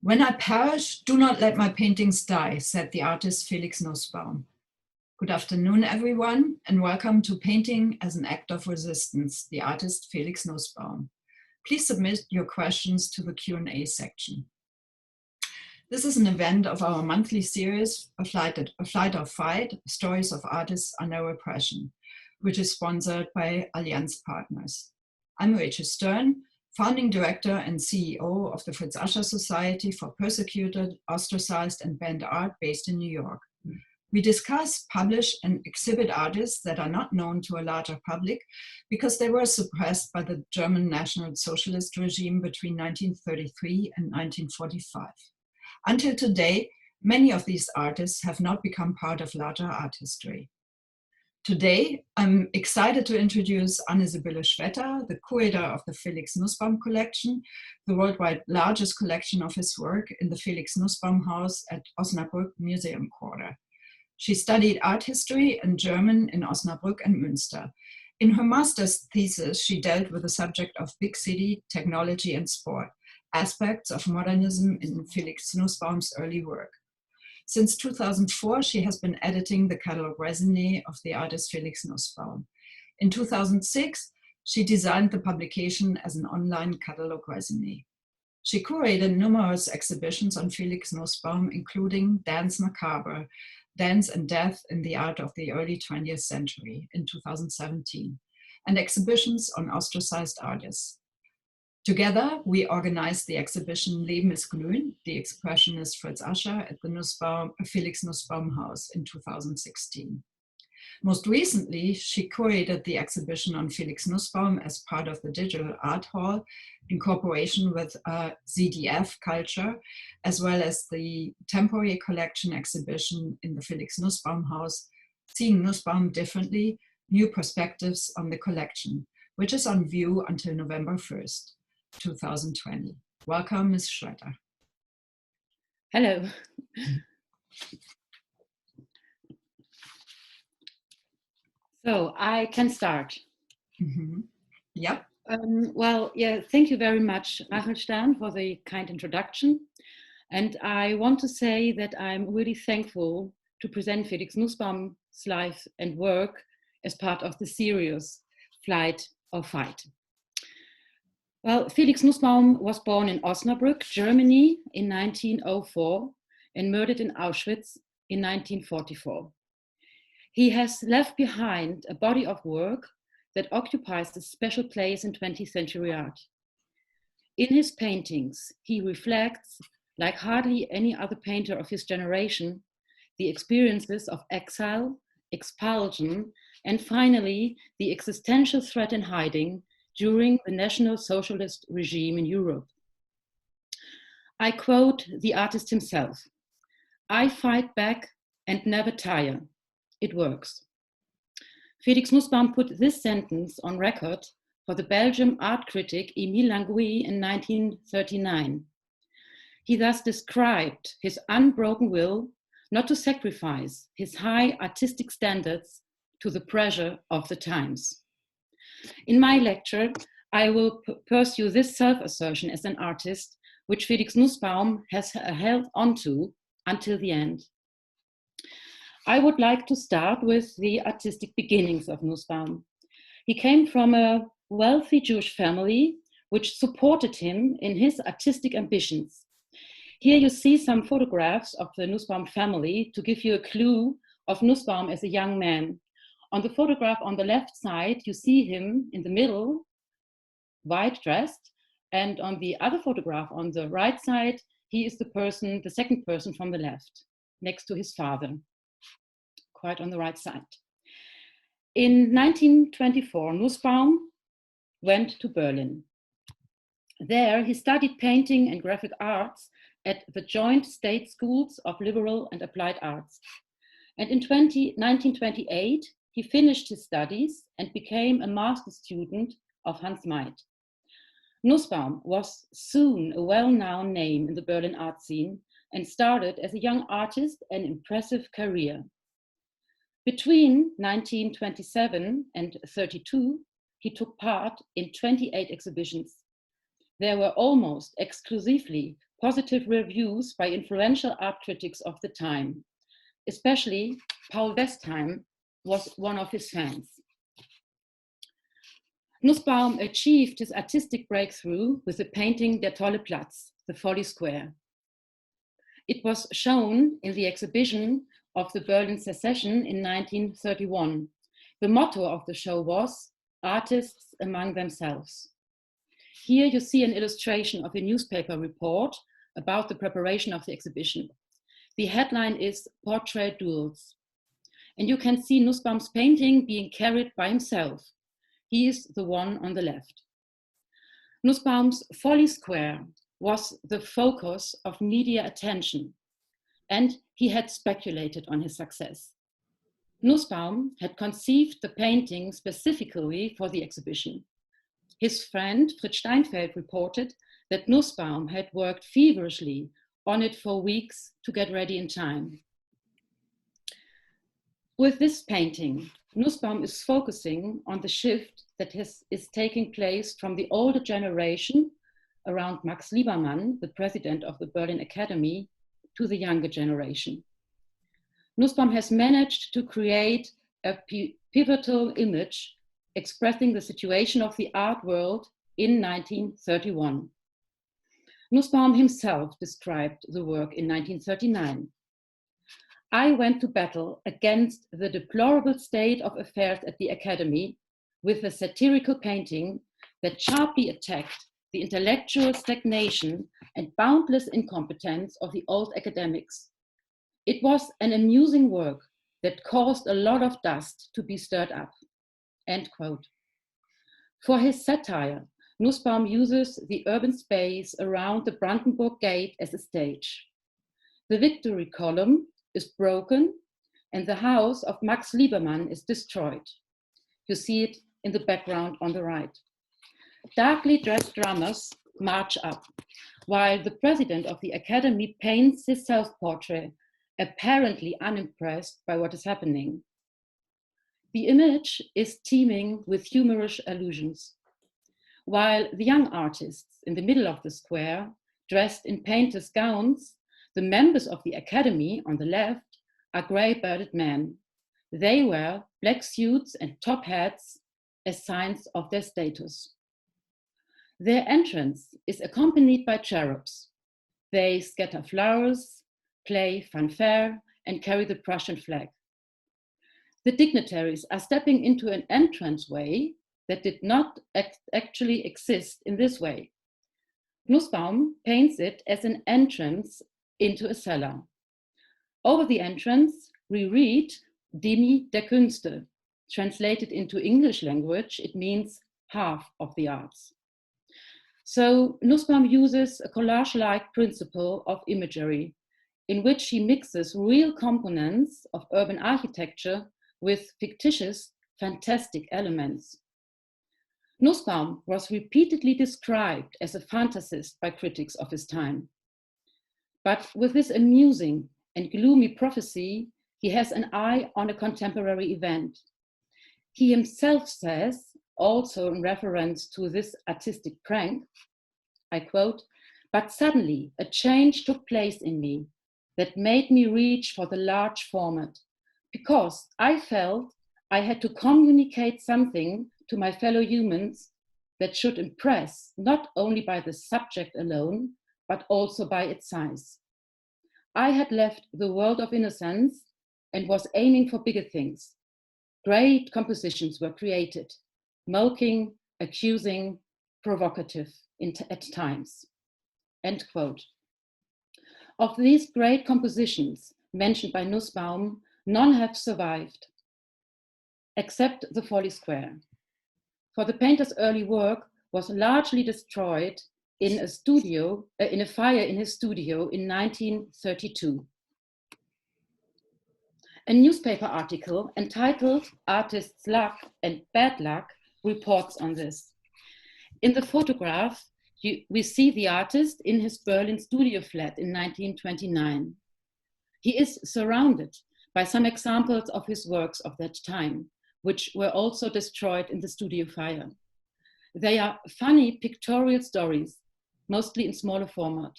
"When I perish, do not let my paintings die," said the artist Felix Nussbaum. Good afternoon, everyone, and welcome to Painting as an Act of Resistance, the artist Felix Nussbaum. Please submit your questions to the Q&A section. This is an event of our monthly series, A Flight or Fight, Stories of Artists Under Repression, which is sponsored by Allianz Partners. I'm Rachel Stern, founding director and CEO of the Fritz Ascher Society for Persecuted, Ostracized, and Banned Art based in New York. We discuss, publish, and exhibit artists that are not known to a larger public because they were suppressed by the German National Socialist regime between 1933 and 1945. Until today, many of these artists have not become part of larger art history. Today, I'm excited to introduce Sibylle Schwetter, the curator of the Felix Nussbaum collection, the worldwide largest collection of his work in the Felix Nussbaum House at Osnabrück Museum Quarter. She studied art history and German in Osnabrück and Münster. In her master's thesis, she dealt with the subject of big city, technology, and sport, aspects of modernism in Felix Nussbaum's early work. Since 2004, she has been editing the catalog raisonné of the artist Felix Nussbaum. In 2006, she designed the publication as an online catalog raisonné. She curated numerous exhibitions on Felix Nussbaum, including Dance Macabre, Dance and Death in the Art of the Early 20th Century in 2017, and exhibitions on ostracized artists. Together, we organized the exhibition Leben ist glühen, the expressionist Fritz Ascher at the Felix Nussbaum House in 2016. Most recently, she curated the exhibition on Felix Nussbaum as part of the Digital Art Hall in cooperation with ZDF Culture, as well as the temporary collection exhibition in the Felix Nussbaum House, Seeing Nussbaum Differently, New Perspectives on the Collection, which is on view until November 1st, 2020. Welcome, Ms. Schwetter. Hello. So I can start. Mm-hmm. Yep. Thank you very much, Rachel Stern, for the kind introduction. And I want to say that I'm really thankful to present Felix Nussbaum's life and work as part of the series Flight or Fight. Well, Felix Nussbaum was born in Osnabrück, Germany in 1904 and murdered in Auschwitz in 1944. He has left behind a body of work that occupies a special place in 20th century art. In his paintings, he reflects, like hardly any other painter of his generation, the experiences of exile, expulsion, and finally, the existential threat in hiding during the National Socialist regime in Europe. I quote the artist himself, "I fight back and never tire. It works." Felix Nussbaum put this sentence on record for the Belgian art critic Émile Langouis in 1939. He thus described his unbroken will not to sacrifice his high artistic standards to the pressure of the times. In my lecture, I will pursue this self-assertion as an artist, which Felix Nussbaum has held onto until the end. I would like to start with the artistic beginnings of Nussbaum. He came from a wealthy Jewish family, which supported him in his artistic ambitions. Here you see some photographs of the Nussbaum family to give you a clue of Nussbaum as a young man. On the photograph on the left side, you see him in the middle, white dressed, and on the other photograph on the right side, he is the second person from the left, next to his father, quite on the right side. In 1924, Nussbaum went to Berlin. There, he studied painting and graphic arts at the Joint State Schools of Liberal and Applied Arts. And in 1928, he finished his studies and became a master's student of Hans Meid. Nussbaum was soon a well-known name in the Berlin art scene and started as a young artist an impressive career. Between 1927 and 32, he took part in 28 exhibitions. there were almost exclusively positive reviews by influential art critics of the time. Especially Paul Westheim was one of his fans. Nussbaum achieved his artistic breakthrough with the painting Der tolle Platz, the Folly Square. It was shown in the exhibition of the Berlin Secession in 1931. The motto of the show was "Artists among themselves." Here you see an illustration of a newspaper report about the preparation of the exhibition. The headline is "Portrait Duels." And you can see Nussbaum's painting being carried by himself. He is the one on the left. Nussbaum's Folly Square was the focus of media attention, and he had speculated on his success. Nussbaum had conceived the painting specifically for the exhibition. His friend Fritz Steinfeld reported that Nussbaum had worked feverishly on it for weeks to get ready in time. With this painting, Nussbaum is focusing on the shift that is taking place from the older generation around Max Liebermann, the president of the Berlin Academy, to the younger generation. Nussbaum has managed to create a pivotal image expressing the situation of the art world in 1931. Nussbaum himself described the work in 1939. "I went to battle against the deplorable state of affairs at the Academy with a satirical painting that sharply attacked the intellectual stagnation and boundless incompetence of the old academics. It was an amusing work that caused a lot of dust to be stirred up." End quote. For his satire, Nussbaum uses the urban space around the Brandenburg Gate as a stage. The Victory Column is broken and the house of Max Liebermann is destroyed. You see it in the background on the right. Darkly dressed drummers march up, while the president of the Academy paints his self-portrait, apparently unimpressed by what is happening. The image is teeming with humorous allusions. While the young artists in the middle of the square, dressed in painters' gowns, the members of the Academy on the left are grey-bearded men. They wear black suits and top hats as signs of their status. Their entrance is accompanied by cherubs. They scatter flowers, play fanfare, and carry the Prussian flag. The dignitaries are stepping into an entranceway that did not actually exist in this way. Nussbaum paints it as an entrance into a cellar. Over the entrance, we read Demi der Künste. Translated into English language, it means half of the arts. So Nussbaum uses a collage-like principle of imagery in which he mixes real components of urban architecture with fictitious, fantastic elements. Nussbaum was repeatedly described as a fantasist by critics of his time. But with this amusing and gloomy prophecy, he has an eye on a contemporary event. He himself says, also in reference to this artistic prank, I quote, "But suddenly a change took place in me that made me reach for the large format, because I felt I had to communicate something to my fellow humans that should impress not only by the subject alone, but also by its size. I had left the world of innocence and was aiming for bigger things. Great compositions were created, mocking, accusing, provocative at times." End quote. Of these great compositions mentioned by Nussbaum, none have survived, except the Folly Square. For the painter's early work was largely destroyed in a fire in his studio in 1932. A newspaper article entitled "Artist's Luck and Bad Luck" reports on this. In the photograph, we see the artist in his Berlin studio flat in 1929. He is surrounded by some examples of his works of that time, which were also destroyed in the studio fire. They are funny pictorial stories mostly in smaller format.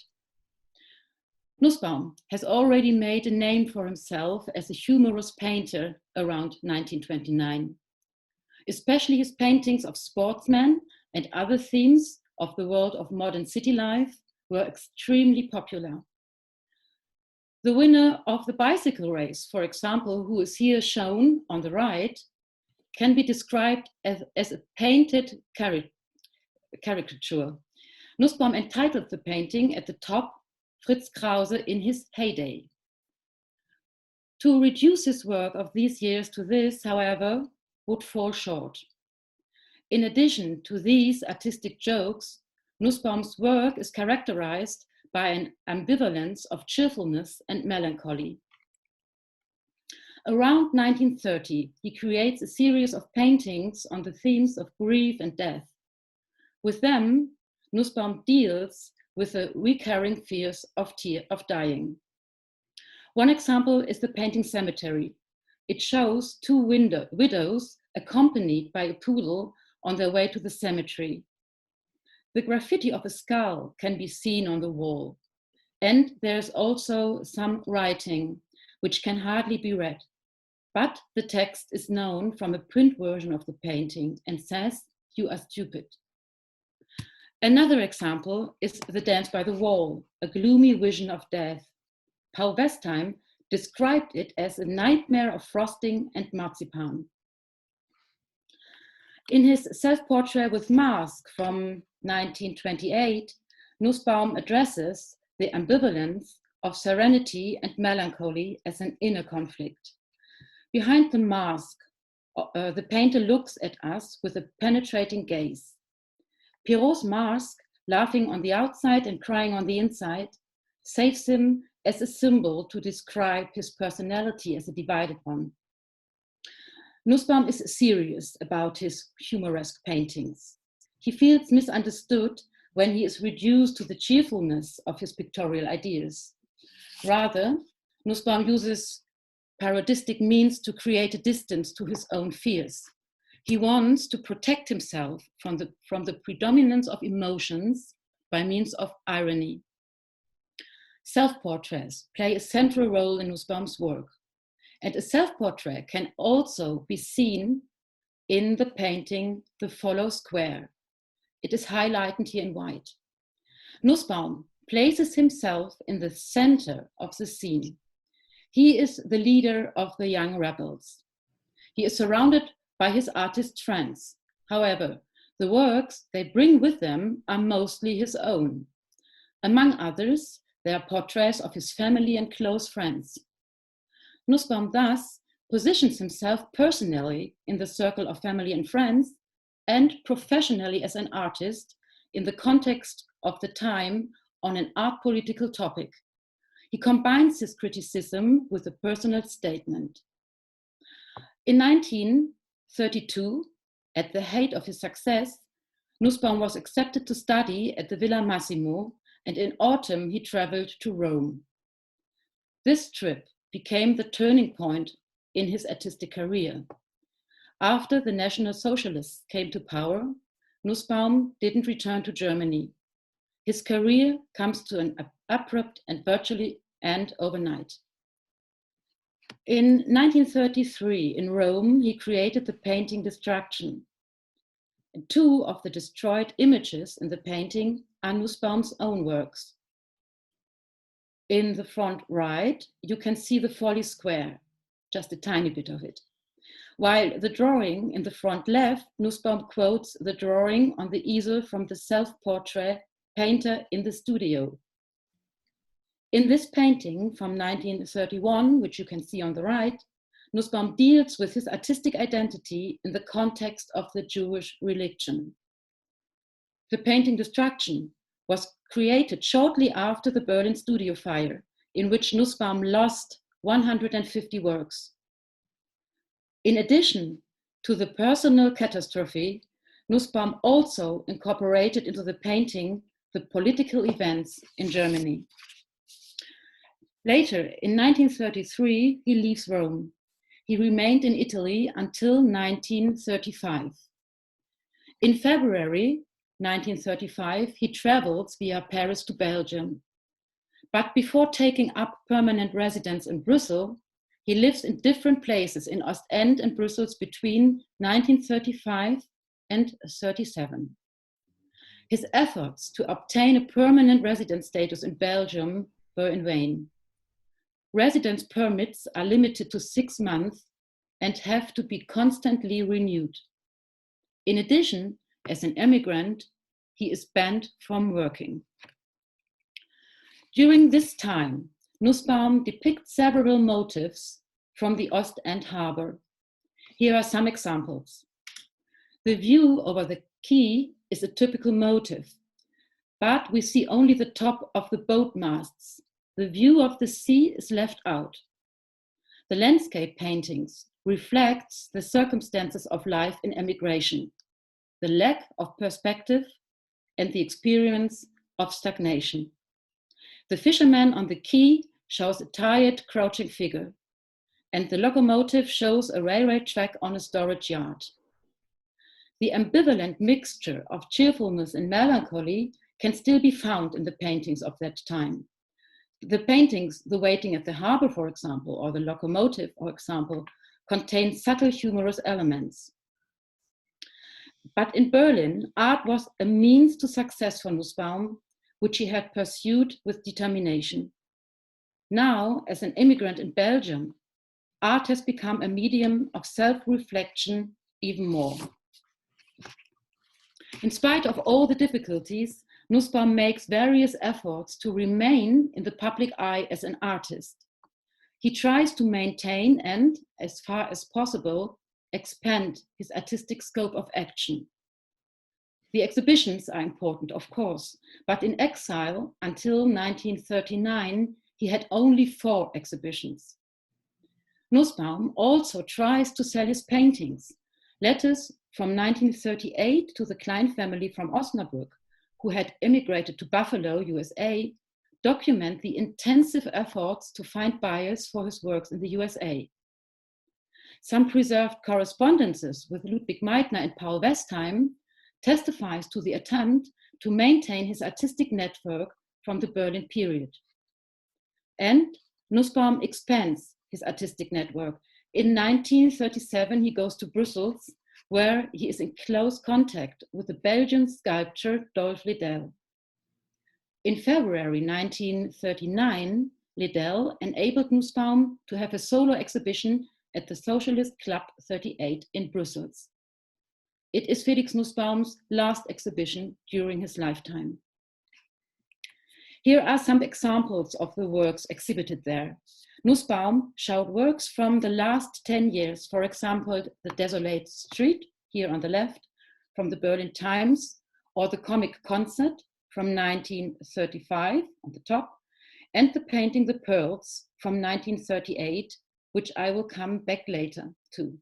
Nussbaum has already made a name for himself as a humorous painter around 1929. Especially his paintings of sportsmen and other themes of the world of modern city life were extremely popular. The winner of the bicycle race, for example, who is here shown on the right, can be described as a painted caricature. Nussbaum entitled the painting at the top, Fritz Krause in his heyday. To reduce his work of these years to this, however, would fall short. In addition to these artistic jokes, Nussbaum's work is characterized by an ambivalence of cheerfulness and melancholy. Around 1930, he creates a series of paintings on the themes of grief and death. With them, Nussbaum deals with the recurring fears of dying. One example is the painting Cemetery. It shows two widows accompanied by a poodle on their way to the cemetery. The graffiti of a skull can be seen on the wall. And there's also some writing, which can hardly be read. But the text is known from a print version of the painting and says, "You are stupid." Another example is The Dance by the Wall, a gloomy vision of death. Paul Westheim described it as a nightmare of frosting and marzipan. In his self-portrait with mask from 1928, Nussbaum addresses the ambivalence of serenity and melancholy as an inner conflict. Behind the mask, the painter looks at us with a penetrating gaze. Perrault's mask, laughing on the outside and crying on the inside, saves him as a symbol to describe his personality as a divided one. Nussbaum is serious about his humoresque paintings. He feels misunderstood when he is reduced to the cheerfulness of his pictorial ideas. Rather, Nussbaum uses parodistic means to create a distance to his own fears. He wants to protect himself from the predominance of emotions by means of irony. Self-portraits play a central role in Nussbaum's work. And a self-portrait can also be seen in the painting The Follow Square. It is highlighted here in white. Nussbaum places himself in the center of the scene. He is the leader of the young rebels. He is surrounded by his artist friends. However, the works they bring with them are mostly his own. Among others, there are portraits of his family and close friends. Nussbaum thus positions himself personally in the circle of family and friends and professionally as an artist in the context of the time on an art political topic. He combines his criticism with a personal statement. In 1932, at the height of his success, Nussbaum was accepted to study at the Villa Massimo, and in autumn he traveled to Rome. This trip became the turning point in his artistic career. After the National Socialists came to power, Nussbaum didn't return to Germany. His career comes to an abrupt and virtually end overnight. In 1933, in Rome, he created the painting Destruction. And two of the destroyed images in the painting are Nussbaum's own works. In the front right, you can see the Folly Square, just a tiny bit of it. While the drawing in the front left, Nussbaum quotes the drawing on the easel from the self-portrait Painter in the Studio. In this painting from 1931, which you can see on the right, Nussbaum deals with his artistic identity in the context of the Jewish religion. The painting Destruction was created shortly after the Berlin studio fire, in which Nussbaum lost 150 works. In addition to the personal catastrophe, Nussbaum also incorporated into the painting the political events in Germany. Later, in 1933, he leaves Rome. He remained in Italy until 1935. In February, 1935, he travels via Paris to Belgium. But before taking up permanent residence in Brussels, he lives in different places in Ostend and Brussels between 1935 and 37. His efforts to obtain a permanent residence status in Belgium were in vain. Residence permits are limited to 6 months and have to be constantly renewed. In addition, as an immigrant, he is banned from working. During this time, Nussbaum depicts several motifs from the Ostend harbor. Here are some examples. The view over the quay is a typical motif, but we see only the top of the boat masts. The view of the sea is left out. The landscape paintings reflects the circumstances of life in emigration, the lack of perspective and the experience of stagnation. The fisherman on the quay shows a tired, crouching figure, and the locomotive shows a railway track on a storage yard. The ambivalent mixture of cheerfulness and melancholy can still be found in the paintings of that time. The paintings, The Waiting at the Harbor, for example, or The Locomotive, for example, contain subtle humorous elements. But in Berlin, art was a means to success for Nussbaum, which he had pursued with determination. Now, as an immigrant in Belgium, art has become a medium of self-reflection even more. In spite of all the difficulties, Nussbaum makes various efforts to remain in the public eye as an artist. He tries to maintain and, as far as possible, expand his artistic scope of action. The exhibitions are important, of course, but in exile until 1939, he had only 4 exhibitions. Nussbaum also tries to sell his paintings. Letters from 1938 to the Klein family from Osnabrück, who had immigrated to Buffalo, USA, document the intensive efforts to find buyers for his works in the USA. Some preserved correspondences with Ludwig Meitner and Paul Westheim testifies to the attempt to maintain his artistic network from the Berlin period. And Nussbaum expands his artistic network. In 1937, he goes to Brussels, where he is in close contact with the Belgian sculptor Dolf Liddell. In February 1939, Liddell enabled Nussbaum to have a solo exhibition at the Socialist Club 38 in Brussels. It is Felix Nussbaum's last exhibition during his lifetime. Here are some examples of the works exhibited there. Nussbaum showed works from the last 10 years, for example, The Desolate Street, here on the left, from the Berlin Times, or the comic Concert from 1935 on the top, and the painting The Pearls from 1938, which I will come back later to.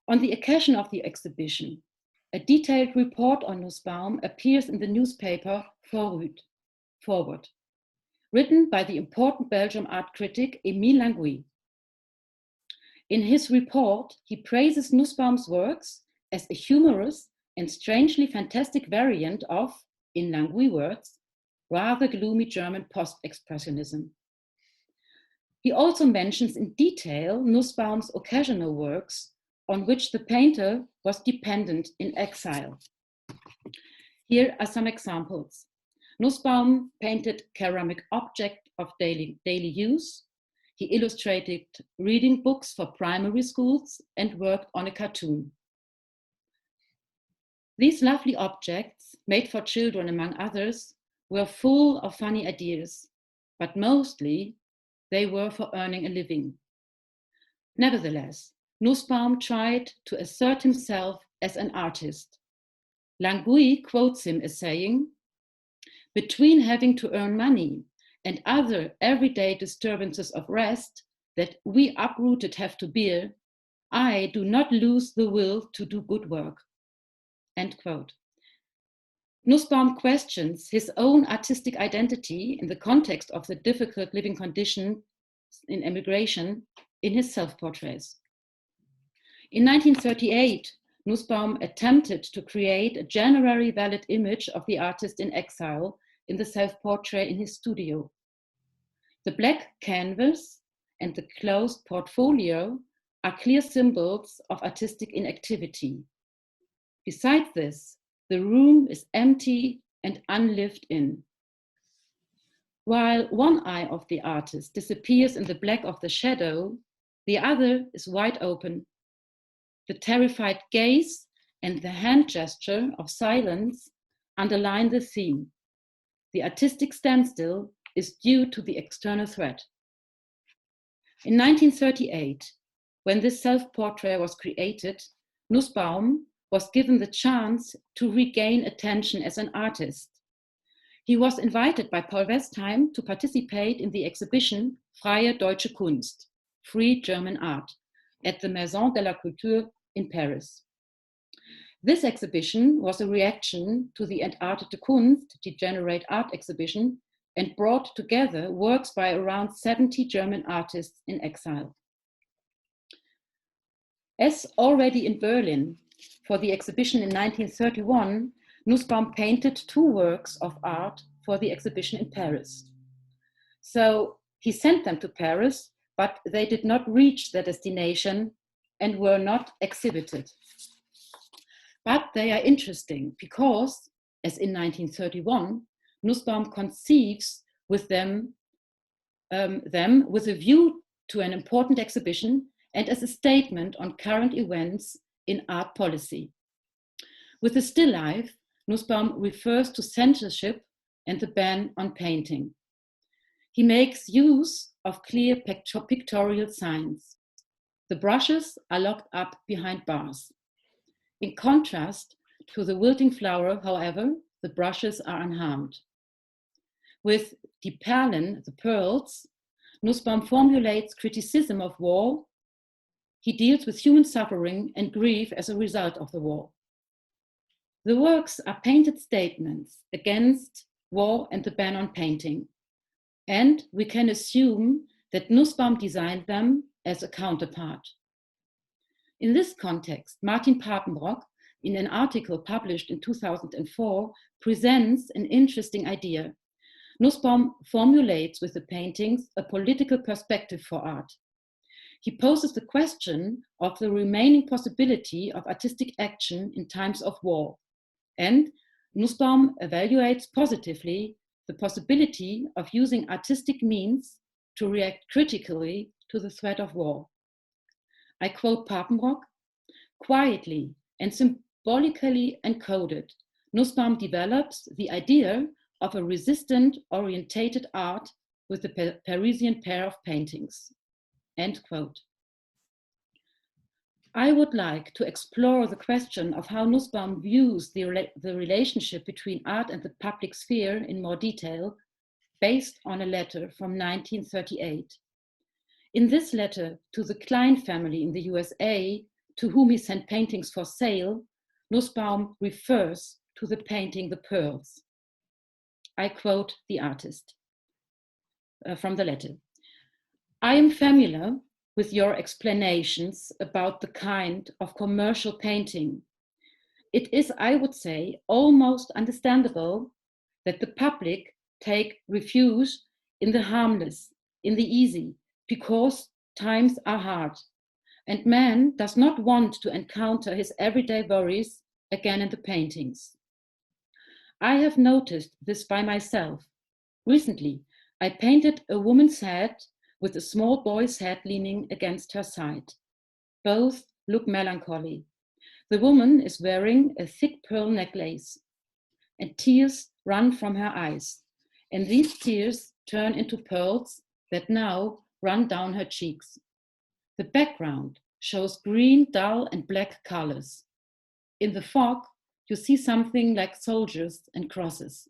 On the occasion of the exhibition, a detailed report on Nussbaum appears in the newspaper Forward, written by the important Belgian art critic Émile Langouis. In his report, he praises Nussbaum's works as a humorous and strangely fantastic variant of, in Langouis words, rather gloomy German post-expressionism. He also mentions in detail Nussbaum's occasional works on which the painter was dependent in exile. Here are some examples. Nussbaum painted ceramic objects of daily use. He illustrated reading books for primary schools and worked on a cartoon. These lovely objects, made for children among others, were full of funny ideas, but mostly they were for earning a living. Nevertheless, Nussbaum tried to assert himself as an artist. Langouis quotes him as saying, "Between having to earn money and other everyday disturbances of rest that we uprooted have to bear, I do not lose the will to do good work." End quote. Nussbaum questions his own artistic identity in the context of the difficult living conditions in emigration in his self-portraits. In 1938, Nussbaum attempted to create a generally valid image of the artist in exile in the self-portrait in his studio. The black canvas and the closed portfolio are clear symbols of artistic inactivity. Besides this, the room is empty and unlived in. While one eye of the artist disappears in the black of the shadow, the other is wide open. The terrified gaze and the hand gesture of silence underline the theme. The artistic standstill is due to the external threat. In 1938, when this self-portrait was created, Nussbaum was given the chance to regain attention as an artist. He was invited by Paul Westheim to participate in the exhibition Freie Deutsche Kunst, Free German Art, at the Maison de la Culture in Paris. This exhibition was a reaction to the Entartete Kunst, Degenerate Art exhibition, and brought together works by around 70 German artists in exile. As already in Berlin, for the exhibition in 1931, Nussbaum painted 2 works of art for the exhibition in Paris. So he sent them to Paris, but they did not reach their destination and were not exhibited. But they are interesting because, as in 1931, Nussbaum conceives with them with a view to an important exhibition and as a statement on current events in art policy. With the still life, Nussbaum refers to censorship and the ban on painting. He makes use of clear pictorial signs. The brushes are locked up behind bars. In contrast to the wilting flower, however, the brushes are unharmed. With Die Perlen, the pearls, Nussbaum formulates criticism of war. He deals with human suffering and grief as a result of the war. The works are painted statements against war and the ban on painting. And we can assume that Nussbaum designed them as a counterpart. In this context, Martin Papenbrock, in an article published in 2004, presents an interesting idea. Nussbaum formulates with the paintings a political perspective for art. He poses the question of the remaining possibility of artistic action in times of war. And Nussbaum evaluates positively the possibility of using artistic means to react critically to the threat of war. I quote Papenbrock, "Quietly and symbolically encoded, Nussbaum develops the idea of a resistant orientated art with the Parisian pair of paintings." End quote. I would like to explore the question of how Nussbaum views the relationship between art and the public sphere in more detail, based on a letter from 1938. In this letter to the Klein family in the USA, to whom he sent paintings for sale, Nussbaum refers to the painting The Pearls. I quote the artist from the letter. "I am familiar with your explanations about the kind of commercial painting. It is, I would say, almost understandable that the public take refuge in the harmless, in the easy, because times are hard, and man does not want to encounter his everyday worries again in the paintings. I have noticed this by myself. Recently, I painted a woman's head with a small boy's head leaning against her side. Both look melancholy. The woman is wearing a thick pearl necklace, and tears run from her eyes, and these tears turn into pearls that now run down her cheeks. The background shows green, dull, and black colors. In the fog, you see something like soldiers and crosses.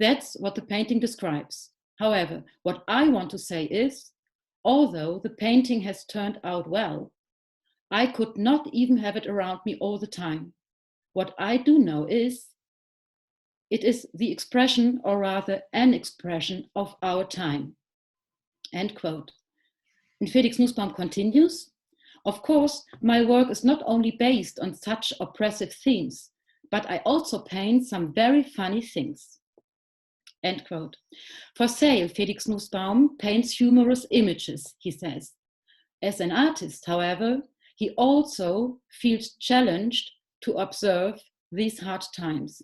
That's what the painting describes. However, what I want to say is, although the painting has turned out well, I could not even have it around me all the time. What I do know is, it is the expression, or rather an expression, of our time." End quote. And Felix Nussbaum continues, Of course, my work is not only based on such oppressive themes, but I also paint some very funny things. End quote. For sale, Felix Nussbaum paints humorous images, he says. As an artist, however, he also feels challenged to observe these hard times.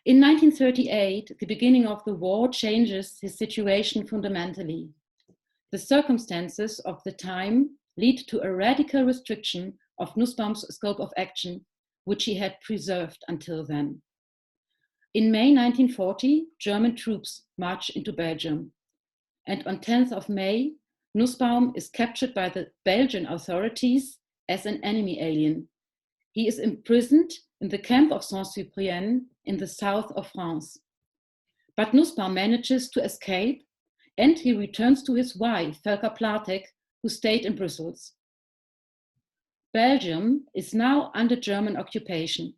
In 1938, the beginning of the war changes his situation fundamentally. The circumstances of the time lead to a radical restriction of Nussbaum's scope of action, which he had preserved until then. In May 1940, German troops march into Belgium. And on 10th of May, Nussbaum is captured by the Belgian authorities as an enemy alien. He is imprisoned in the camp of Saint-Cyprien in the south of France. But Nussbaum manages to escape, and he returns to his wife, Felka Platek, who stayed in Brussels. Belgium is now under German occupation.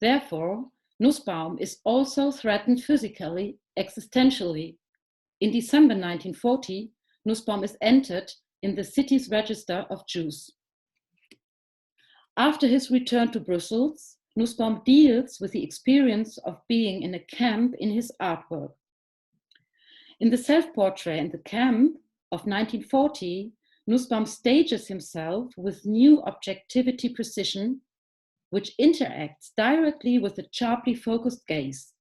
Therefore, Nussbaum is also threatened physically, existentially. In December 1940, Nussbaum is entered in the city's register of Jews. After his return to Brussels, Nussbaum deals with the experience of being in a camp in his artwork. In the self-portrait in the camp of 1940, Nussbaum stages himself with new objectivity precision, which interacts directly with the sharply focused gaze.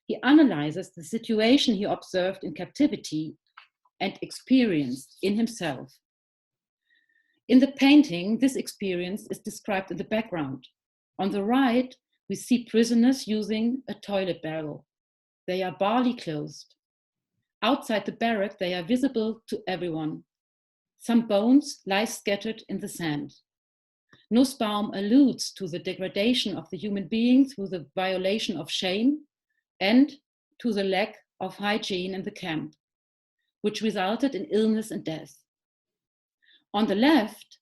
He analyzes the situation he observed in captivity and experienced in himself. In the painting, this experience is described in the background. On the right, we see prisoners using a toilet barrel. They are barely closed. Outside the barrack, they are visible to everyone. Some bones lie scattered in the sand. Nussbaum alludes to the degradation of the human being through the violation of shame and to the lack of hygiene in the camp, which resulted in illness and death. On the left,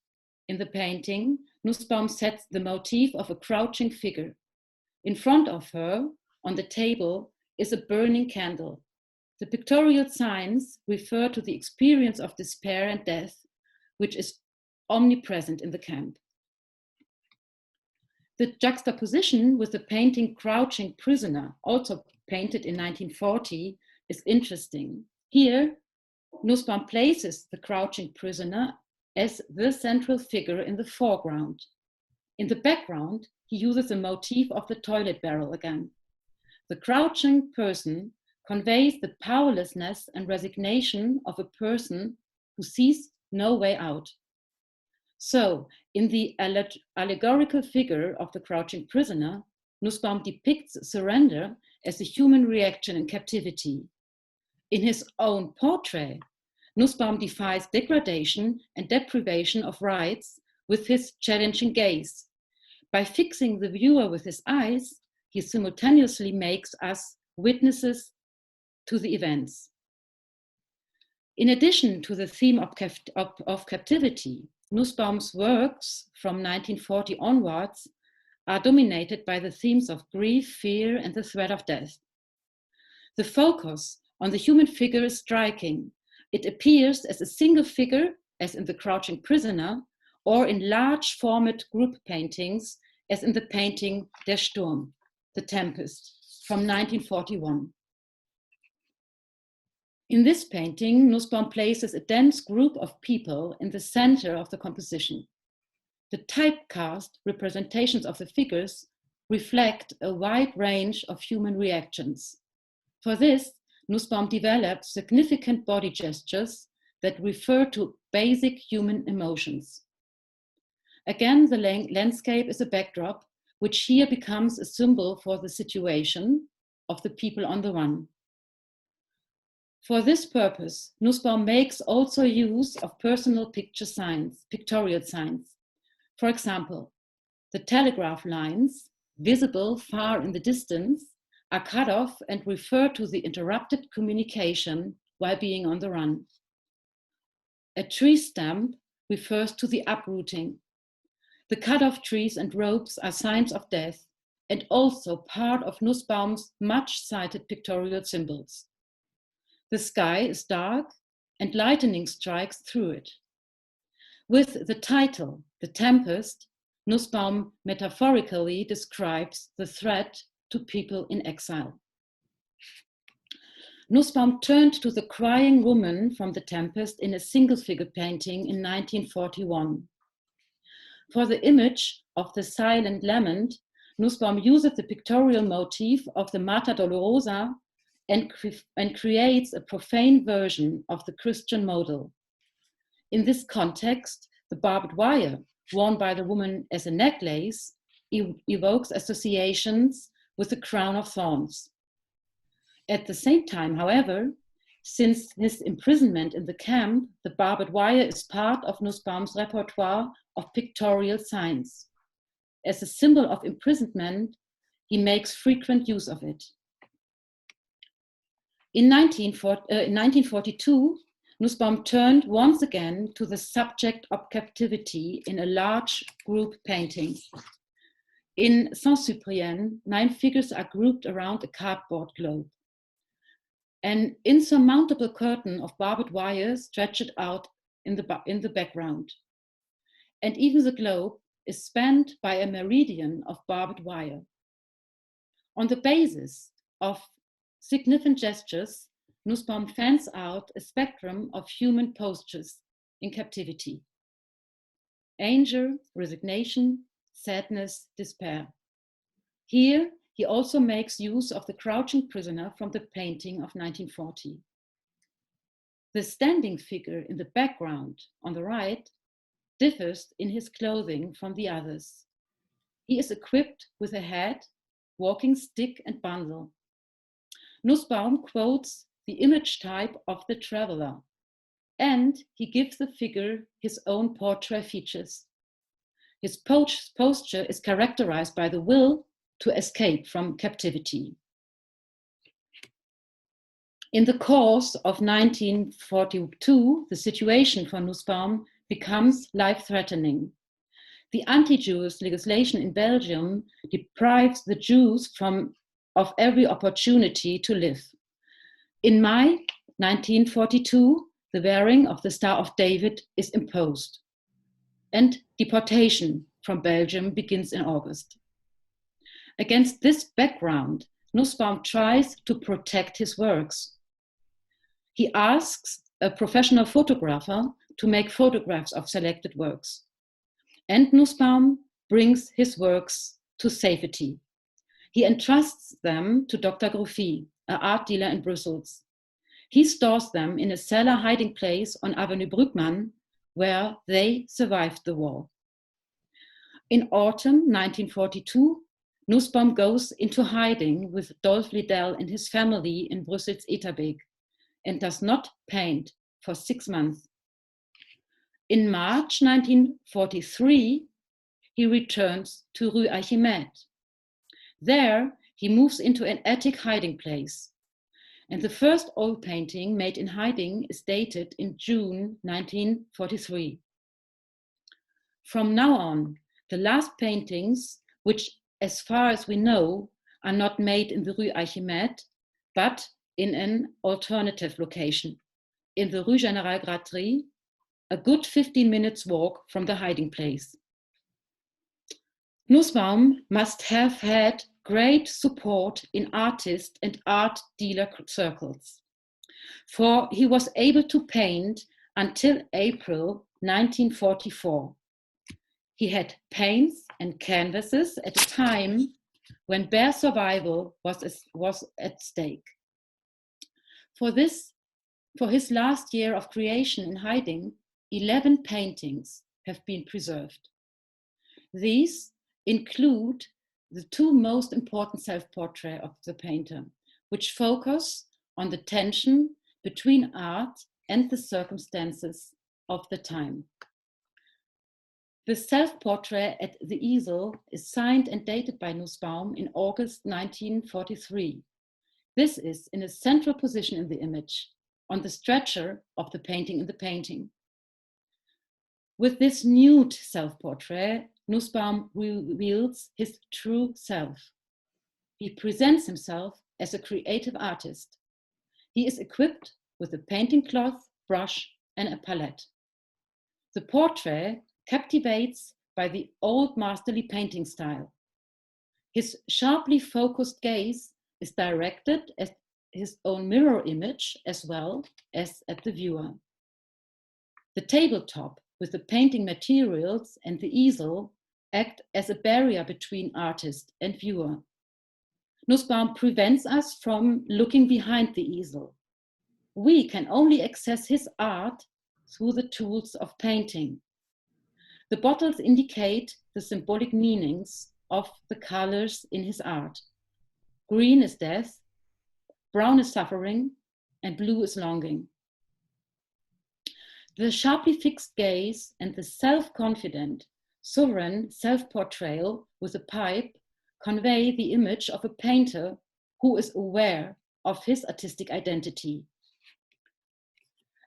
in the painting, Nussbaum sets the motif of a crouching figure. In front of her, on the table, is a burning candle. The pictorial signs refer to the experience of despair and death, which is omnipresent in the camp. The juxtaposition with the painting Crouching Prisoner, also painted in 1940, is interesting. Here, Nussbaum places the crouching prisoner as the central figure in the foreground. In the background, he uses the motif of the toilet barrel again. The crouching person conveys the powerlessness and resignation of a person who sees no way out. So, in the allegorical figure of the crouching prisoner, Nussbaum depicts surrender as a human reaction in captivity. In his own portrait, Nussbaum defies degradation and deprivation of rights with his challenging gaze. By fixing the viewer with his eyes, he simultaneously makes us witnesses to the events. In addition to the theme of captivity, Nussbaum's works from 1940 onwards are dominated by the themes of grief, fear, and the threat of death. The focus on the human figure is striking. It appears as a single figure, as in the Crouching Prisoner, or in large format group paintings, as in the painting Der Sturm, The Tempest, from 1941. In this painting, Nussbaum places a dense group of people in the center of the composition. The typecast representations of the figures reflect a wide range of human reactions. For this, Nussbaum developed significant body gestures that refer to basic human emotions. Again, the landscape is a backdrop, which here becomes a symbol for the situation of the people on the run. For this purpose, Nussbaum makes also use of personal pictorial signs. For example, the telegraph lines, visible far in the distance, are cut off and refer to the interrupted communication while being on the run. A tree stump refers to the uprooting. The cut-off trees and ropes are signs of death and also part of Nussbaum's much-cited pictorial symbols. The sky is dark and lightning strikes through it. With the title, The Tempest, Nussbaum metaphorically describes the threat to people in exile. Nussbaum turned to the crying woman from The Tempest in a single-figure painting in 1941. For the image of the silent lament, Nussbaum uses the pictorial motif of the Mater Dolorosa and creates a profane version of the Christian model. In this context, the barbed wire worn by the woman as a necklace evokes associations with the crown of thorns. At the same time, however, since his imprisonment in the camp, the barbed wire is part of Nussbaum's repertoire of pictorial signs. As a symbol of imprisonment, he makes frequent use of it. In 1942, Nussbaum turned once again to the subject of captivity in a large group painting. In Saint-Cyprien, 9 figures are grouped around a cardboard globe. An insurmountable curtain of barbed wire stretched out in the background. And even the globe is spanned by a meridian of barbed wire. On the basis of significant gestures, Nussbaum fans out a spectrum of human postures in captivity. Anger, resignation, sadness, despair. Here, he also makes use of the crouching prisoner from the painting of 1940. The standing figure in the background on the right differs in his clothing from the others. He is equipped with a hat, walking stick and bundle. Nussbaum quotes the image type of the traveler, and he gives the figure his own portrait features. His posture is characterized by the will to escape from captivity. In the course of 1942, the situation for Nussbaum becomes life-threatening. The anti-Jewish legislation in Belgium deprives the Jews of every opportunity to live. In May 1942, the wearing of the Star of David is imposed, and deportation from Belgium begins in August. Against this background, Nussbaum tries to protect his works. He asks a professional photographer to make photographs of selected works. And Nussbaum brings his works to safety. He entrusts them to Dr. Groffi, an art dealer in Brussels. He stores them in a cellar hiding place on Avenue Brückmann, where they survived the war. In autumn 1942, Nussbaum goes into hiding with Dolf Liddell and his family in Brussels Etterbeek and does not paint for 6 months. In March 1943, he returns to Rue Archimède. There, he moves into an attic hiding place. And the first oil painting made in hiding is dated in June 1943. From now on, the last paintings, which as far as we know, are not made in the Rue Archimède, but in an alternative location, in the Rue Général Gratry, a good 15 minutes walk from the hiding place. Nussbaum must have had great support in artist and art dealer circles, for he was able to paint until April 1944. He had paints and canvases at a time when bare survival was at stake. For his last year of creation in hiding, 11 paintings have been preserved. These include the 2 most important self-portraits of the painter, which focus on the tension between art and the circumstances of the time. The self-portrait at the easel is signed and dated by Nussbaum in August 1943. This is in a central position in the image, on the stretcher of the painting in the painting. With this nude self-portrait, Nussbaum reveals his true self. He presents himself as a creative artist. He is equipped with a painting cloth, brush, and a palette. The portrait captivates by the old masterly painting style. His sharply focused gaze is directed at his own mirror image as well as at the viewer. The tabletop with the painting materials and the easel act as a barrier between artist and viewer. Nussbaum prevents us from looking behind the easel. We can only access his art through the tools of painting. The bottles indicate the symbolic meanings of the colors in his art. Green is death, brown is suffering, and blue is longing. The sharply fixed gaze and the self-confident, sovereign self-portrayal with a pipe convey the image of a painter who is aware of his artistic identity.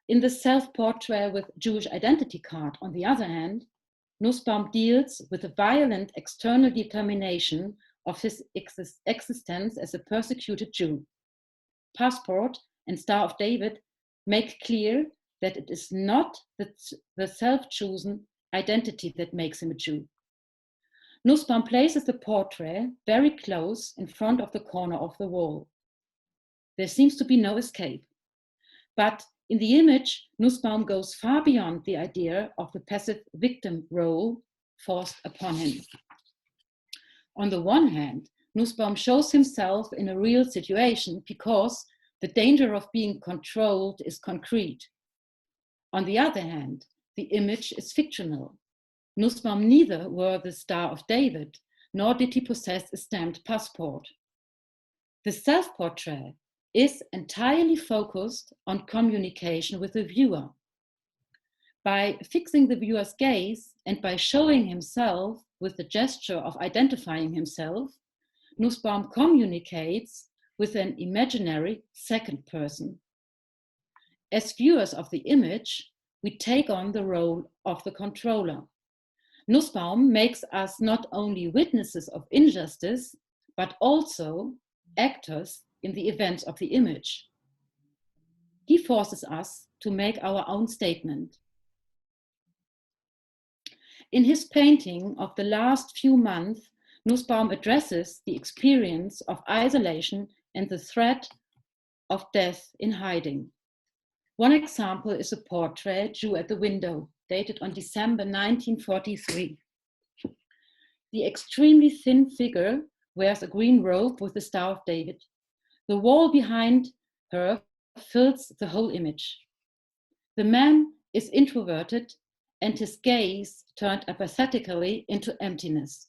In the self-portrait with Jewish identity card, on the other hand, Nussbaum deals with the violent external determination of his existence as a persecuted Jew. Passport and Star of David make clear that it is not the self-chosen identity that makes him a Jew. Nussbaum places the portrait very close in front of the corner of the wall. There seems to be no escape. But in the image, Nussbaum goes far beyond the idea of the passive victim role forced upon him. On the one hand, Nussbaum shows himself in a real situation because the danger of being controlled is concrete. On the other hand, the image is fictional. Nussbaum neither wore the Star of David, nor did he possess a stamped passport. The self-portrait is entirely focused on communication with the viewer. By fixing the viewer's gaze and by showing himself with the gesture of identifying himself, Nussbaum communicates with an imaginary second person. As viewers of the image, we take on the role of the controller. Nussbaum makes us not only witnesses of injustice, but also actors in the events of the image. He forces us to make our own statement. In his painting of the last few months, Nussbaum addresses the experience of isolation and the threat of death in hiding. One example is a portrait, Jew at the Window, dated on December 1943. The extremely thin figure wears a green robe with the Star of David. The wall behind her fills the whole image. The man is introverted and his gaze turned apathetically into emptiness.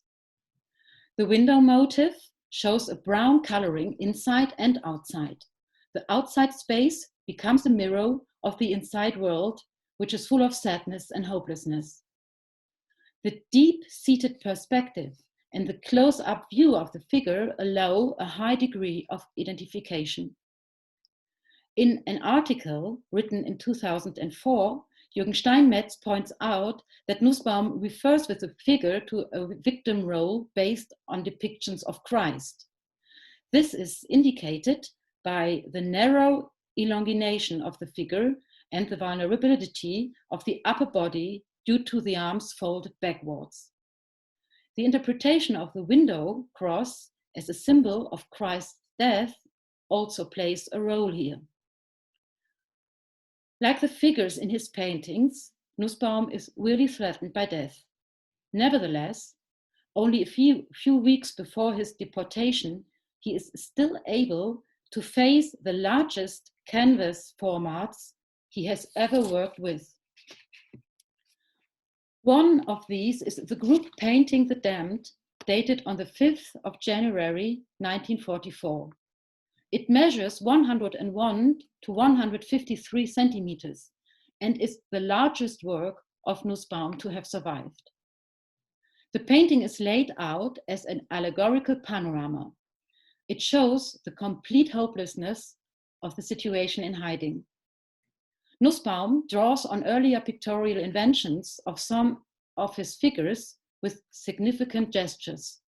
The window motif shows a brown coloring inside and outside. The outside space becomes a mirror of the inside world, which is full of sadness and hopelessness. The deep-seated perspective and the close-up view of the figure allow a high degree of identification. In an article written in 2004, Jürgen Steinmetz points out that Nussbaum refers with the figure to a victim role based on depictions of Christ. This is indicated by the narrow elongation of the figure and the vulnerability of the upper body due to the arms folded backwards. The interpretation of the window cross as a symbol of Christ's death also plays a role here. Like the figures in his paintings, Nussbaum is really threatened by death. Nevertheless, only a few weeks before his deportation, he is still able to face the largest canvas formats he has ever worked with. One of these is the group painting The Damned, dated on the 5th of January, 1944. It measures 101 to 153 centimeters and is the largest work of Nussbaum to have survived. The painting is laid out as an allegorical panorama. It shows the complete hopelessness of the situation in hiding. Nussbaum draws on earlier pictorial inventions of some of his figures with significant gestures.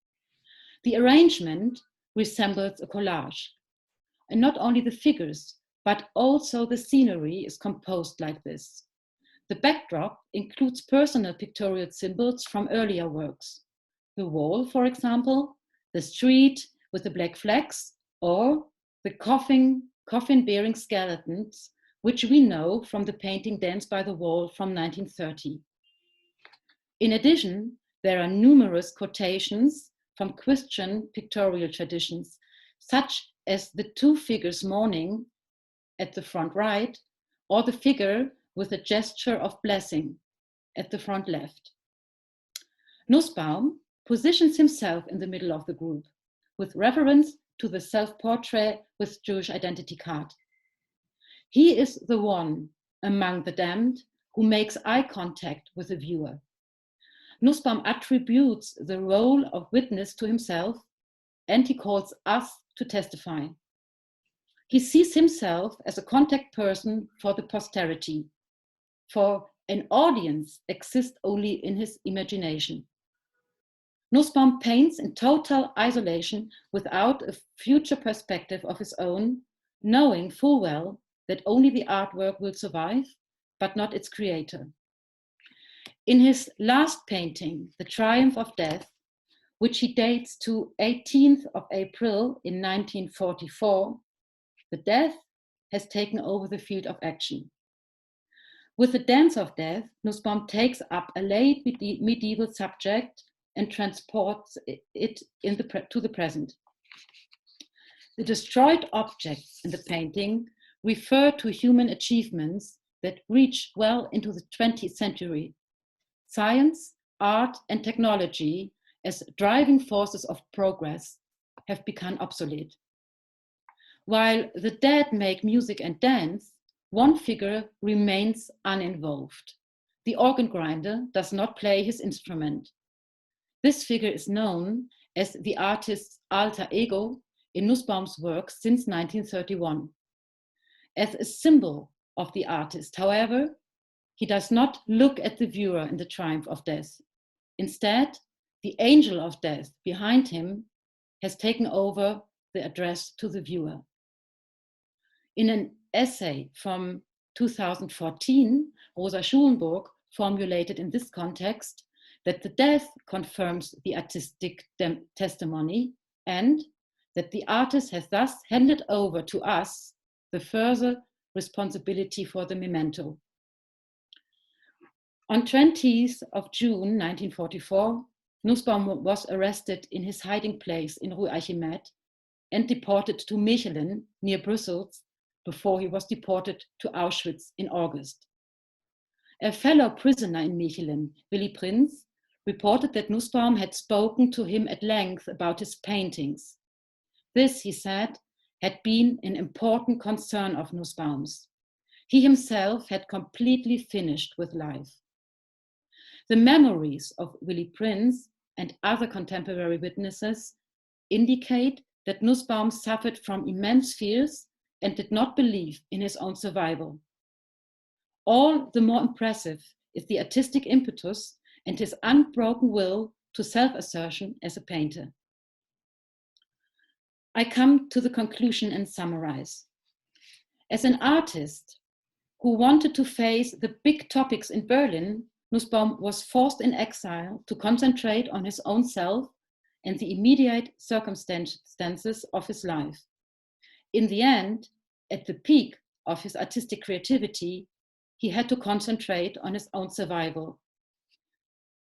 The arrangement resembles a collage. And not only the figures, but also the scenery is composed like this. The backdrop includes personal pictorial symbols from earlier works. The wall, for example, the street with the black flags, or the coffin-bearing skeletons, which we know from the painting Dance by the Wall from 1930. In addition, there are numerous quotations from Christian pictorial traditions, such as the two figures mourning at the front right, or the figure with a gesture of blessing at the front left. Nussbaum positions himself in the middle of the group, with reference to the self-portrait with Jewish identity card. He is the one among the damned who makes eye contact with the viewer. Nussbaum attributes the role of witness to himself, and he calls us to testify. He sees himself as a contact person for the posterity, for an audience exists only in his imagination. Nussbaum paints in total isolation without a future perspective of his own, knowing full well that only the artwork will survive, but not its creator. In his last painting, The Triumph of Death, which he dates to 18th of April in 1944, the death has taken over the field of action. With The Dance of Death, Nussbaum takes up a late medieval subject and transports it to the present. The destroyed objects in the painting refer to human achievements that reach well into the 20th century. Science, art, and technology, as driving forces of progress, have become obsolete. While the dead make music and dance, one figure remains uninvolved. The organ grinder does not play his instrument. This figure is known as the artist's alter ego in Nussbaum's work since 1931. As a symbol of the artist, however, he does not look at the viewer in The Triumph of Death. Instead, the angel of death behind him has taken over the address to the viewer. In an essay from 2014, Rosa Schulenburg formulated in this context that the death confirms the artistic testimony and that the artist has thus handed over to us the further responsibility for the memento. On 20th of June 1944, Nussbaum was arrested in his hiding place in Rue Archimede and deported to Mechelen near Brussels before he was deported to Auschwitz in August. A fellow prisoner in Mechelen, Willy Prinz, reported that Nussbaum had spoken to him at length about his paintings. This, he said, had been an important concern of Nussbaum's. He himself had completely finished with life. The memories of Willy Prinz and other contemporary witnesses indicate that Nussbaum suffered from immense fears and did not believe in his own survival. All the more impressive is the artistic impetus and his unbroken will to self-assertion as a painter. I come to the conclusion and summarize. As an artist who wanted to face the big topics in Berlin, Nussbaum was forced in exile to concentrate on his own self and the immediate circumstances of his life. In the end, at the peak of his artistic creativity, he had to concentrate on his own survival.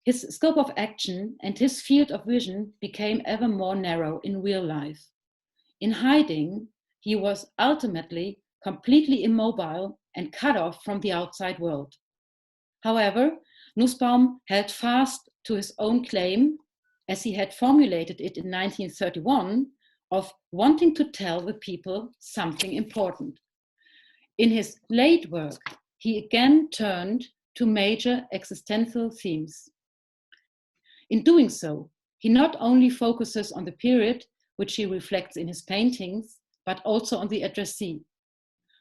His scope of action and his field of vision became ever more narrow in real life. In hiding, he was ultimately completely immobile and cut off from the outside world. However, Nussbaum held fast to his own claim, as he had formulated it in 1931, of wanting to tell the people something important. In his late work, he again turned to major existential themes. In doing so, he not only focuses on the period which he reflects in his paintings, but also on the addressee.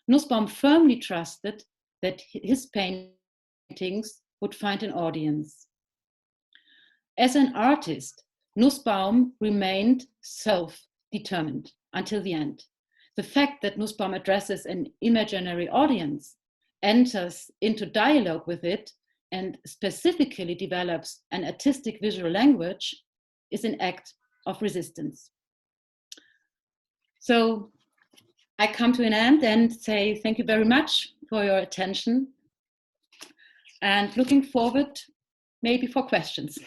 Nussbaum firmly trusted that his paintings would find an audience. As an artist, Nussbaum remained self-determined until the end. The fact that Nussbaum addresses an imaginary audience enters into dialogue with it and specifically develops an artistic visual language is an act of resistance. So I come to an end and say thank you very much for your attention and looking forward maybe for questions.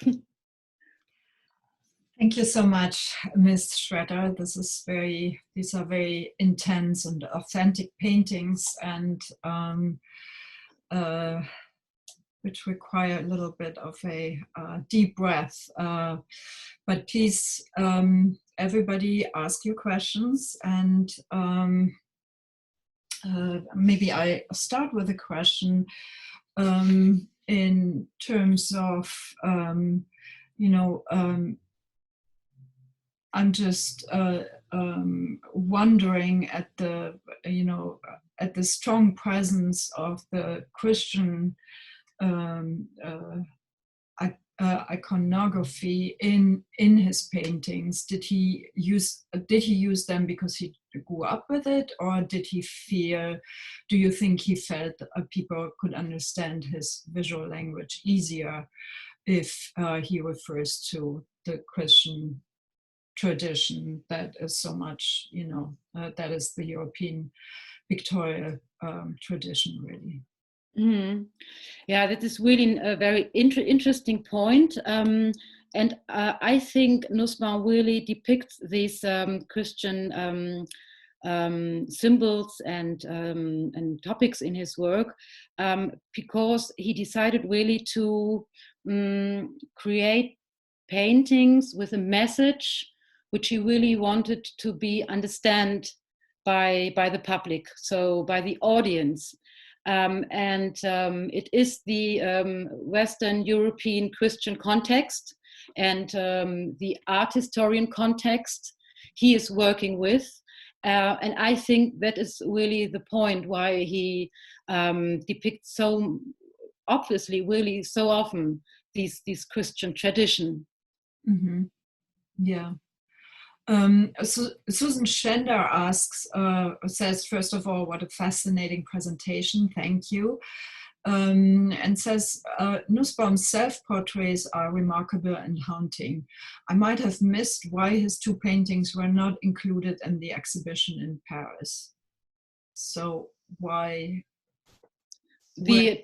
Thank you so much, Ms. Schwetter. These are very intense and authentic paintings, and which require a little bit of a deep breath. But please, everybody, ask your questions, and maybe I start with a question in terms of, I'm just wondering at the, at the strong presence of the Christian iconography in his paintings. Did he use them because he grew up with it, or did he feel? Do you think he felt people could understand his visual language easier if he refers to the Christian tradition that is so much, that is the European pictorial tradition, really? Mm-hmm. Yeah, that is really a very interesting point. And I think Nussbaum really depicts these Christian symbols and topics in his work because he decided really to create paintings with a message which he really wanted to be understood by the public, so by the audience. It is the Western European Christian context and the art historian context he is working with. And I think that is really the point why he depicts so obviously, really so often, these Christian tradition. Mm-hmm. Yeah. Susan Schender says, first of all, what a fascinating presentation, thank you. And says, Nussbaum's self-portraits are remarkable and haunting. I might have missed why his two paintings were not included in the exhibition in Paris. So why? The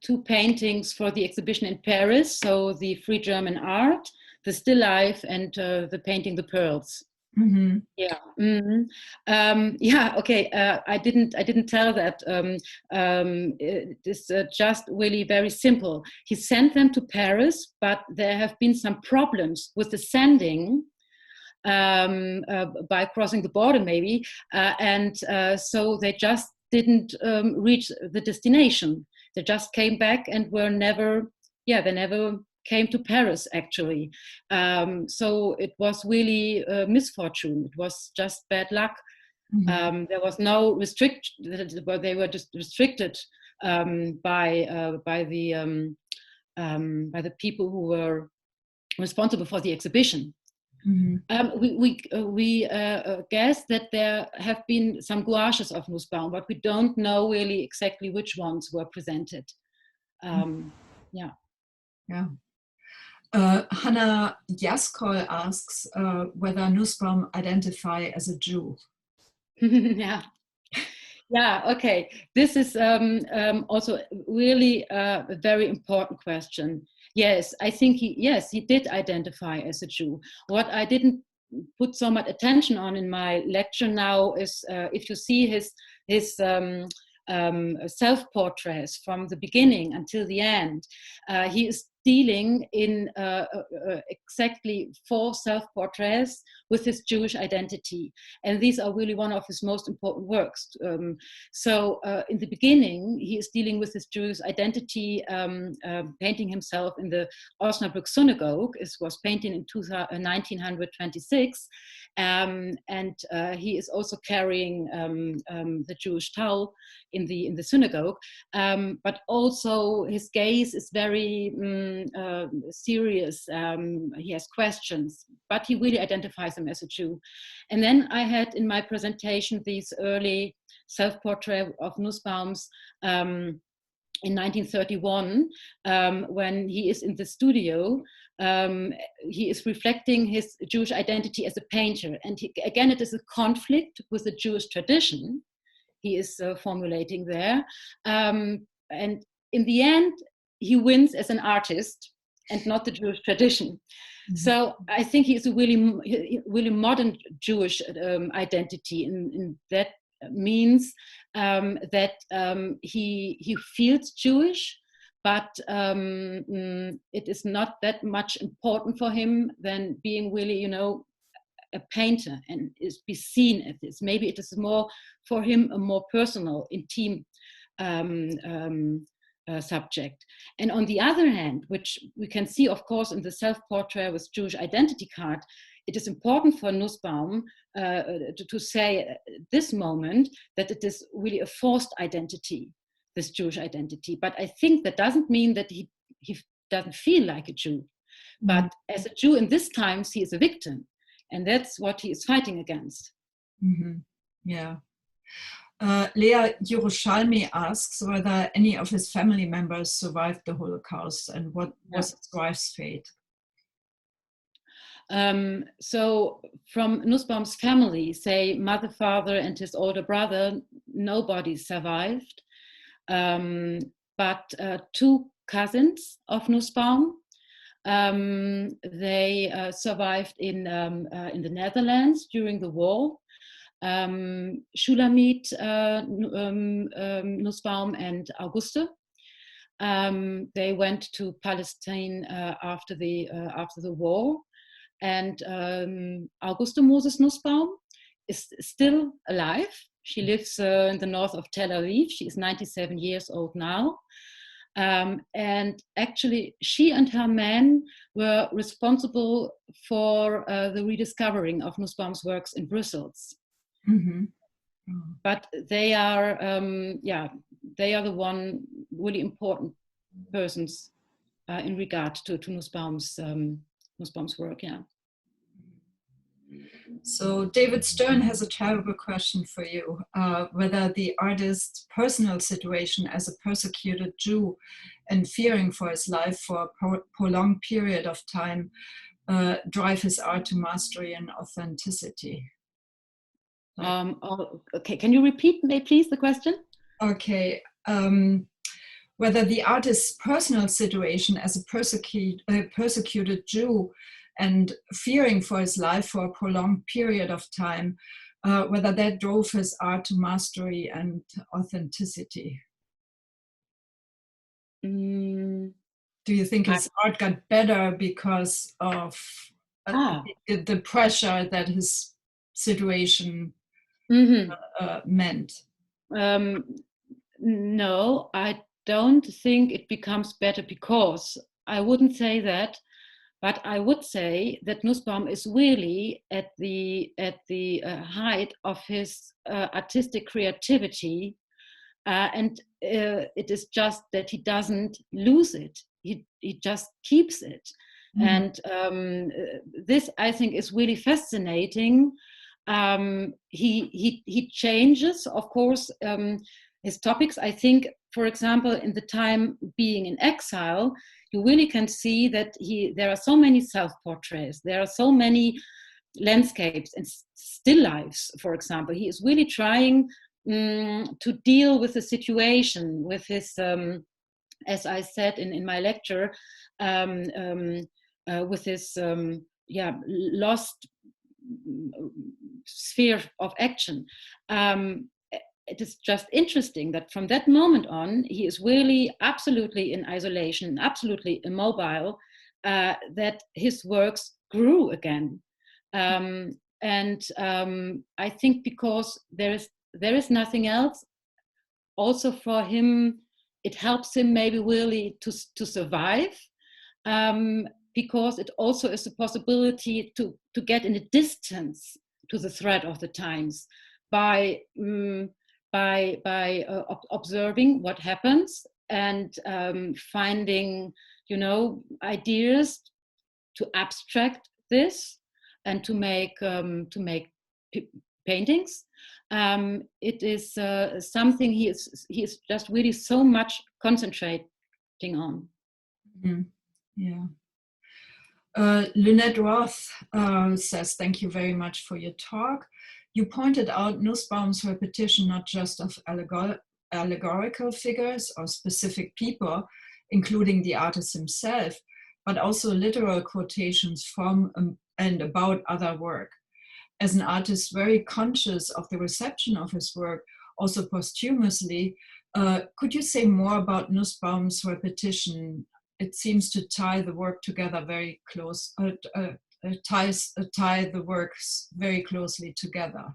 two paintings for the exhibition in Paris, so the Free German Art, the Still Life, and the painting The Pearls. Mm-hmm. Yeah. Mm-hmm. Yeah. Okay. I didn't tell that. It is just really very simple. He sent them to Paris, but there have been some problems with the sending by crossing the border, maybe, and so they just didn't reach the destination. They just came back and were never. Yeah, they never came to Paris, actually. So it was really a misfortune. It was just bad luck. Mm-hmm. There was no restriction. They were just restricted by the people who were responsible for the exhibition. Mm-hmm. We guess that there have been some gouaches of Nussbaum, but we don't know really exactly which ones were presented. Yeah. Yeah. Hannah Jaskol asks whether Nussbaum identify as a Jew. Yeah. Yeah, okay. This is also really a very important question. Yes, I think he did identify as a Jew. What I didn't put so much attention on in my lecture now is if you see his self-portraits from the beginning until the end, he is dealing in exactly 4 self-portraits with his Jewish identity. And these are really one of his most important works. So in the beginning, he is dealing with his Jewish identity, painting himself in the Osnabrück synagogue. It was painted in 1926. And he is also carrying the Jewish towel in the synagogue. But also his gaze is very serious. He has questions, but he really identifies him as a Jew. And then I had in my presentation these early self-portrait of Nussbaum's in 1931, when he is in the studio. He is reflecting his Jewish identity as a painter. And again, it is a conflict with the Jewish tradition he is formulating there. And in the end, he wins as an artist and not the Jewish tradition. Mm-hmm. So I think he is a really modern Jewish identity. In that means that he feels Jewish, but it is not that much important for him than being really, a painter and is be seen as this. Maybe it is more for him a more personal, intimate subject. And on the other hand, which we can see, of course, in the self-portrait with Jewish identity card, it is important for Nussbaum to say at this moment that it is really a forced identity, this Jewish identity. But I think that doesn't mean that he doesn't feel like a Jew. Mm-hmm. But as a Jew in these times, he is a victim. And that's what he is fighting against. Mm-hmm. Yeah. Leah Yerushalmi asks whether any of his family members survived the Holocaust and what was his wife's fate. So from Nussbaum's family, say mother, father, and his older brother, nobody survived. But two cousins of Nussbaum, they survived in the Netherlands during the war. Shulamit Nussbaum and Auguste. They went to Palestine after the war, and Auguste Moses Nussbaum is still alive. She lives in the north of Tel Aviv. She is 97 years old now. And actually, she and her man were responsible for the rediscovering of Nussbaum's works in Brussels. Mm-hmm. But they are the one really important persons in regard to Nussbaum's work. Yeah. So David Stern has a terrible question for you, whether the artist's personal situation as a persecuted Jew and fearing for his life for a prolonged period of time drive his art to mastery and authenticity. Okay, can you repeat, please, the question? Okay. Whether the artist's personal situation as a persecuted Jew and fearing for his life for a prolonged period of time, whether that drove his art to mastery and authenticity. Do you think his art got better because of the pressure that his situation meant? No, I don't think it becomes better because I wouldn't say that. But I would say that Nussbaum is really at the height of his artistic creativity, and it is just that he doesn't lose it. He just keeps it, and this I think is really fascinating. He changes, of course, his topics. I think, for example, in the time being in exile, you really can see that there are so many self-portraits, there are so many landscapes and still lifes, for example. He is really trying to deal with the situation, with his, as I said in my lecture, with his lost sphere of action. It is just interesting that from that moment on, he is really absolutely in isolation, absolutely immobile, that his works grew again. And I think because there is nothing else, also for him, it helps him maybe really to survive, because it also is a possibility to get in a distance to the threat of the times by observing what happens and finding, ideas to abstract this and to make paintings. It is something he is just really so much concentrating on. Mm-hmm. Yeah. Lynette Roth says, thank you very much for your talk. You pointed out Nussbaum's repetition not just of allegorical figures or specific people, including the artist himself, but also literal quotations from and about other work. As an artist very conscious of the reception of his work, also posthumously, could you say more about Nussbaum's repetition? It seems to tie the work together very close, tie the works very closely together.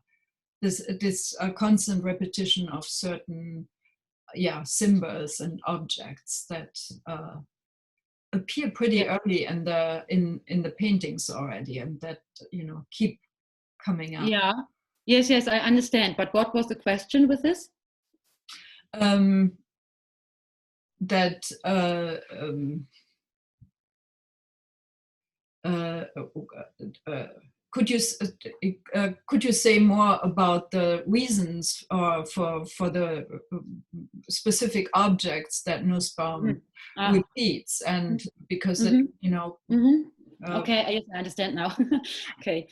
This constant repetition of certain, symbols and objects that appear pretty early in the paintings already, and that keep coming up. Yeah. Yes, I understand. But what was the question with this? Could you say more about the reasons for the specific objects that Nussbaum repeats, and because okay, yes, I understand now. Okay.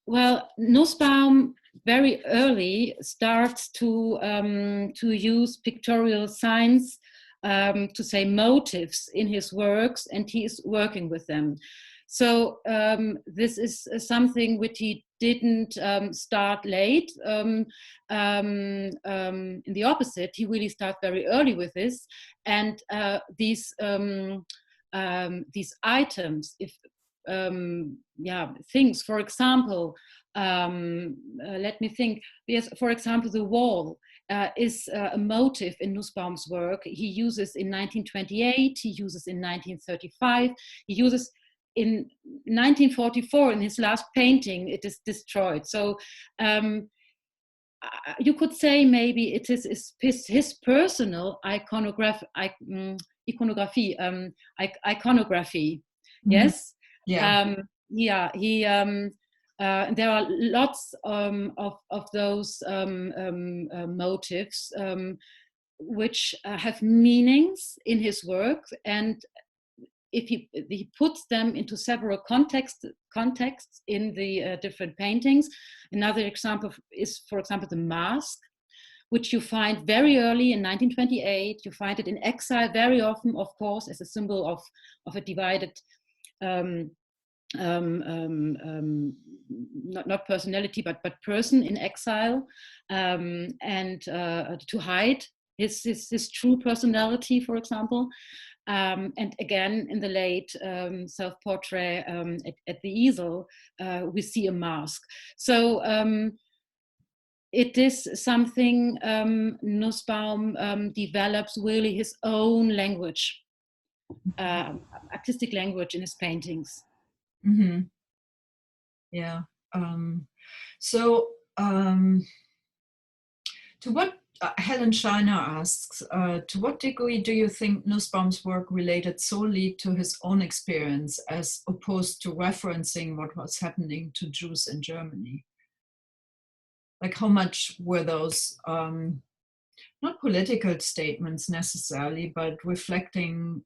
Well, Nussbaum very early starts to use pictorial signs, to say motives in his works, and he is working with them. So this is something which he didn't start late. In the opposite, he really started very early with this, and these items, things. For example, let me think. Yes, for example, the wall is a motive in Nussbaum's work. He uses in 1928. He uses in 1935. He uses in 1944 in his last painting. It is destroyed. So you could say maybe it is his personal iconography. Yes. Yeah. He. There are lots of those motives which have meanings in his work, and if he puts them into several contexts in the different paintings. Another example is, for example, the mask, which you find very early in 1928. You find it in exile very often, of course, as a symbol of a divided not personality, but person in exile, and to hide his true personality, for example. And again, in the late self-portrait at the easel, we see a mask. So it is something Nussbaum develops really his own language, artistic language in his paintings. Mm-hmm. Yeah. To what Helen Scheiner asks, to what degree do you think Nussbaum's work related solely to his own experience as opposed to referencing what was happening to Jews in Germany? Like, how much were those not political statements necessarily, but reflecting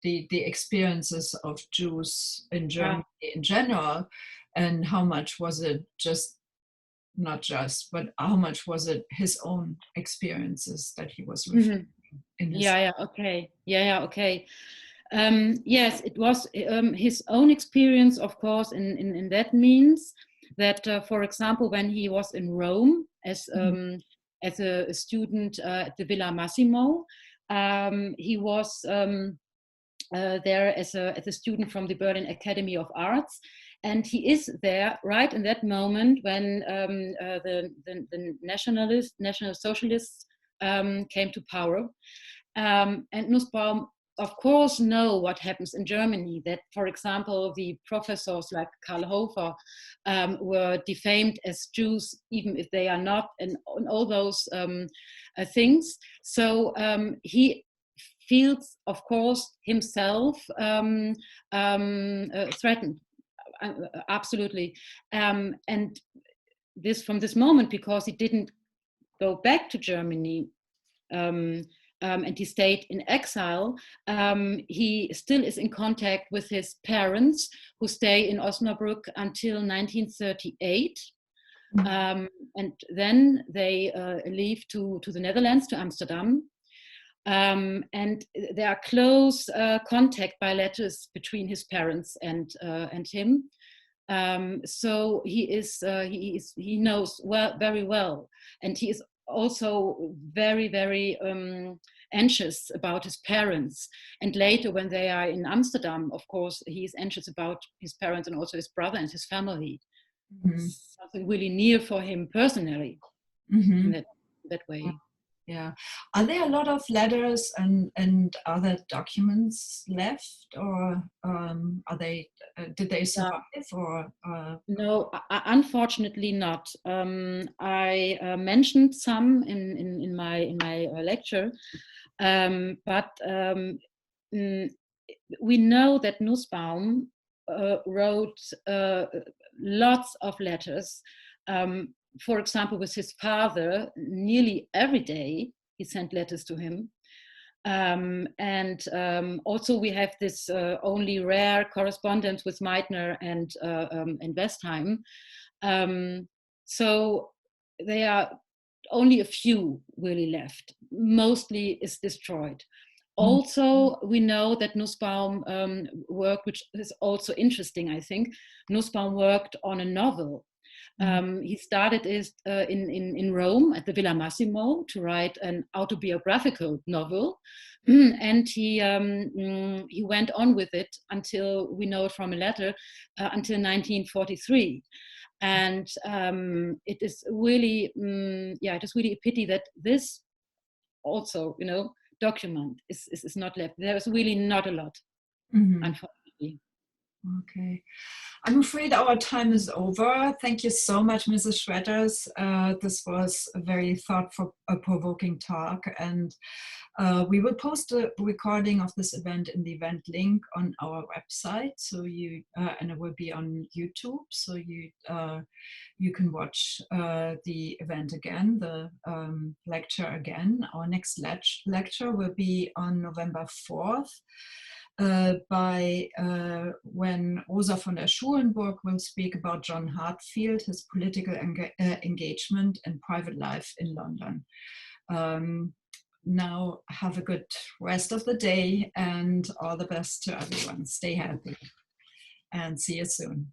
the experiences of Jews in Germany in general, and how much was it but how much was it his own experiences that he was reflecting in his... Okay. Yes, it was his own experience, of course, in that means that, for example, when he was in Rome as a student at the Villa Massimo, he was there as a student from the Berlin Academy of Arts, and he is there right in that moment when the National Socialists came to power, and Nussbaum of course know what happens in Germany, that, for example, the professors like Karl Hofer were defamed as Jews, even if they are not, and all those things. So he feels, of course, himself threatened, absolutely. And this from this moment, because he didn't go back to Germany, and he stayed in exile, he still is in contact with his parents, who stay in Osnabrück until 1938. And then they leave to the Netherlands, to Amsterdam. And there are close contact by letters between his parents and him. So he knows very well, and he is also very, very anxious about his parents. And later, when they are in Amsterdam, of course, he is anxious about his parents and also his brother and his family. Something really near for him personally, in that way. Yeah. Are there a lot of letters and other documents left, or are they? Did they survive? Or no, unfortunately not. I mentioned some in my lecture, but we know that Nussbaum wrote lots of letters. For example, with his father, nearly every day he sent letters to him. And also we have this only rare correspondence with Meitner and Westheim. So there are only a few really left. Mostly is destroyed. Also, we know that Nussbaum worked, which is also interesting, I think. Nussbaum worked on a novel. He started in Rome at the Villa Massimo to write an autobiographical novel, and he went on with it until, we know it from a letter, until 1943. And it is really, it is really a pity that this also, document is not left. There is really not a lot, unfortunately. Okay. I'm afraid our time is over. Thank you so much, Mrs. Schwetter. This was a very thought-provoking talk, and we will post a recording of this event in the event link on our website. So and it will be on YouTube. So you can watch the event again, the lecture again. Our next lecture will be on November 4th. When Rosa von der Schulenburg will speak about John Hartfield, his political engagement and private life in London. Now have a good rest of the day and all the best to everyone. Stay healthy and see you soon.